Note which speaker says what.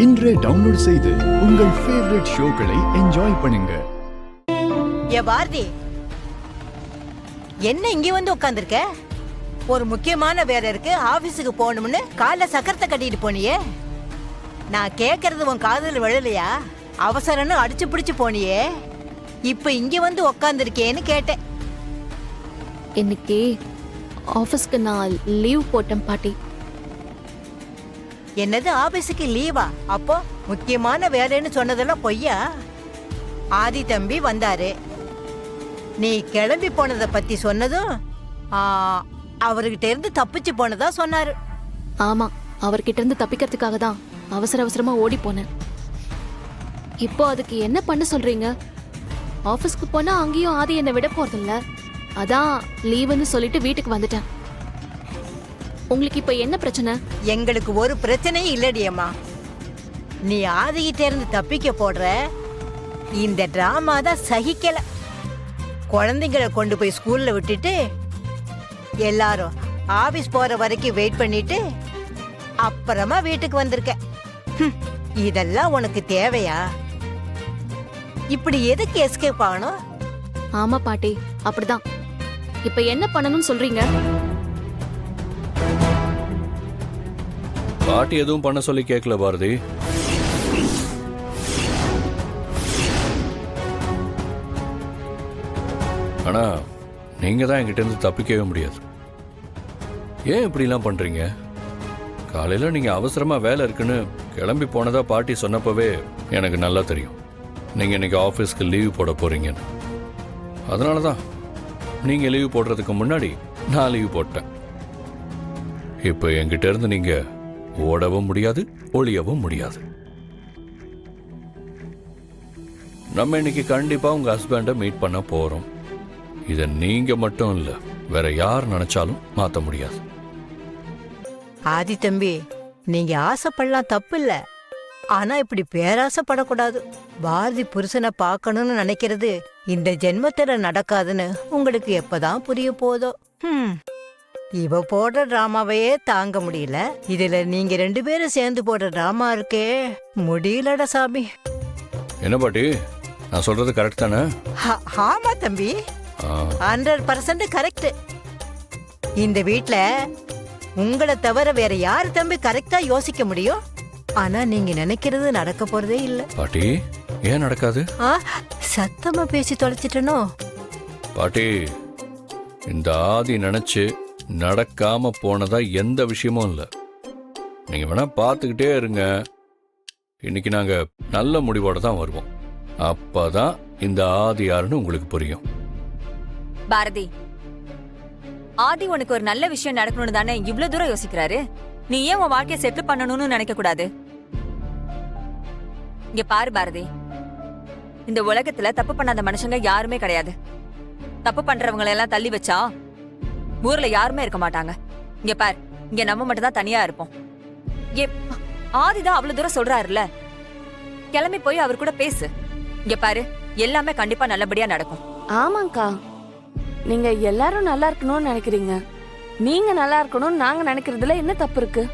Speaker 1: இன்றே டவுன்லோட் செய்து உங்கள் ஃபேவரட் ஷோக்களை என்ஜாய் பண்ணுங்க.
Speaker 2: ஏ பாரதி, என்ன இங்க வந்து உட்காந்துருக்க? ஒரு முக்கியமான வேலை இருக்கு, ஆபீஸுக்கு போகணும்னு காலைல சக்கரத்தை கட்டிட்டு போனியே. நான் கேட்கறது உன் காதல் விழலையா? அவசரம்னு அடிச்சு பிடிச்சு போனியே, இப்ப இங்க வந்து உட்காந்துருக்கேன்னு கேட்டேன்.
Speaker 3: இன்னைக்கு ஆபீஸ்க்கு நான் லீவ் போட்டேன் பாட்டி.
Speaker 2: என்னது ஆபீஸுக்கு லீவா? அப்போ முக்கியமான வேலைன்னு சொன்னதெல்லாம் பொய்யா? ஆதி தம்பி வந்தாரு, நீ கிளம்பி போனதை பத்தி சொன்னதும் அவர்கிட்ட இருந்து தப்பிச்சு போனதா சொன்னாரு.
Speaker 3: ஆமா, அவர்கிட்ட இருந்து தப்பிக்கிறதுக்காக தான் அவசர அவசரமா ஓடி போனேன். இப்போ அதுக்கு என்ன பண்ண சொல்றீங்க? ஆபீஸ்க்கு போனா அங்கேயும் ஆதி என்னை விட போறதில்ல, அதான் லீவுன்னு சொல்லிட்டு வீட்டுக்கு வந்துட்டேன். உங்களுக்கு இப்ப என்ன பிரச்சனை?
Speaker 2: எங்களுக்கு ஒரு பிரச்சனையும் இல்லடியம்மா. நீ ஆதிகிட்ட இருந்து தப்பிக்க போடுற இந்த டிராமா தான் சகிக்கல. குழந்தைங்களை கொண்டு போய் ஸ்கூல்ல விட்டுட்டு எல்லாரும் ஆபீஸ் போற வரைக்கும் வெயிட் பண்ணிட்டு அப்புறமா வீட்டுக்கு வந்திருக்க. இதெல்லாம் உனக்கு தேவையா? இப்படி எதுக்கு எஸ்கேப் ஆகணும்?
Speaker 3: ஆமா பாட்டி, அப்படிதான். இப்ப என்ன பண்ணணும்னு சொல்றீங்க?
Speaker 4: பாட்டி எதுவும் பண்ண சொல்லி கேட்கல பாரதி. ஆனா நீங்க தான் என்கிட்ட இருந்து தப்பிக்கவே முடியாது. ஏன் இப்படிலாம் பண்றீங்க? காலையில நீங்க அவசரமா வேலை இருக்குன்னு கிளம்பி போனதா பாட்டி சொன்னப்பவே எனக்கு நல்லா தெரியும் நீங்க இன்னைக்கு ஆஃபீஸ்க்கு லீவ் போட போறீங்கன்னு. அதனால தான் நீங்க லீவ் போடுறதுக்கு முன்னாடி நான் லீவ் போட்டேன். இப்போ என்கிட்ட இருந்து நீங்க ஓடவும் முடியாது, ஒளியவும் முடியாது. நம்ம இன்னைக்கு கண்டிப்பா உங்க ஹஸ்பண்ட மீட் பண்ண போறோம். இத நீங்க மட்டும் இல்ல, வேற யார் நினைச்சாலும் மாத்த முடியாது.
Speaker 2: ஆதி தம்பி, நீங்க ஆசைப்படலாம், தப்பு இல்ல. ஆனா இப்படி பேராசைப்படக்கூடாது. பாரதி புருஷனை பார்க்கணும்னு நினைக்கிறது இந்த ஜென்மத்துல நடக்காதுன்னு உங்களுக்கு எப்பதான் புரிய போதோ. இவ போடுற டிராமாவையே தாங்க முடியல, இதுல நீங்க ரெண்டு பேரும் சேர்ந்து போடுற டிராமா இருக்கே, முடியலடா சாமி.
Speaker 4: என்ன பாட்டி, நான் சொல்றது கரெக்ட் தானே?
Speaker 2: ஆமா தம்பி, 100% கரெக்ட். இந்த வீட்ல உங்களை தவிர வேற யாரு தம்பி கரெக்டா யோசிக்க முடியும்? ஆனா நீங்க நினைக்கிறது நடக்க போறதே இல்ல.
Speaker 4: பாட்டி, ஏன் நடக்காது?
Speaker 2: சத்தமா பேசி தொலைச்சிட்டனோ?
Speaker 4: பாட்டி, இந்த ஆதி நினைச்சு நடக்காம போனதா எந்த விஷயமும் இல்ல. நீங்க வேணா பார்த்துக்கிட்டே இருங்க. இன்னைக்கு நாங்க நல்ல முடிவோட தான் வருவோம். அப்பதான் இந்த ஆதி யாருன்னு உங்களுக்கு புரியும்.
Speaker 5: பாரதி, ஆதி உனக்கு ஒரு நல்ல விஷயம் நடக்கணும்னு தானே இவ்வளவு தூரம் யோசிக்கிறாரு. நீ ஏன் உன் வாழ்க்கையை செட்டில் பண்ணணும்னு நினைக்க கூடாது? இங்க பாரு பாரதி, இந்த உலகத்துல தப்பு பண்ணாத மனுஷங்க யாருமே கிடையாது. தப்பு பண்றவங்களை எல்லாம் தள்ளி வச்சா ஊர்ல யாருமே இருக்க மாட்டாங்க. இங்க பாரு, இங்க நம்ம மட்டும் தான் தனியா இருப்போம். ஆதிதான் அவ்வளவு தூரம் சொல்றாருல, கிளம்பி போய் அவர் கூட பேசு. இங்க பாரு, எல்லாமே கண்டிப்பா நல்லபடியா நடக்கும்.
Speaker 6: ஆமாங்கா, நீங்க எல்லாரும் நல்லா இருக்கணும்னு நினைக்கிறீங்க. நீங்க நல்லா இருக்கணும்னு நாங்க நினைக்கிறதுல என்ன தப்பு இருக்கு?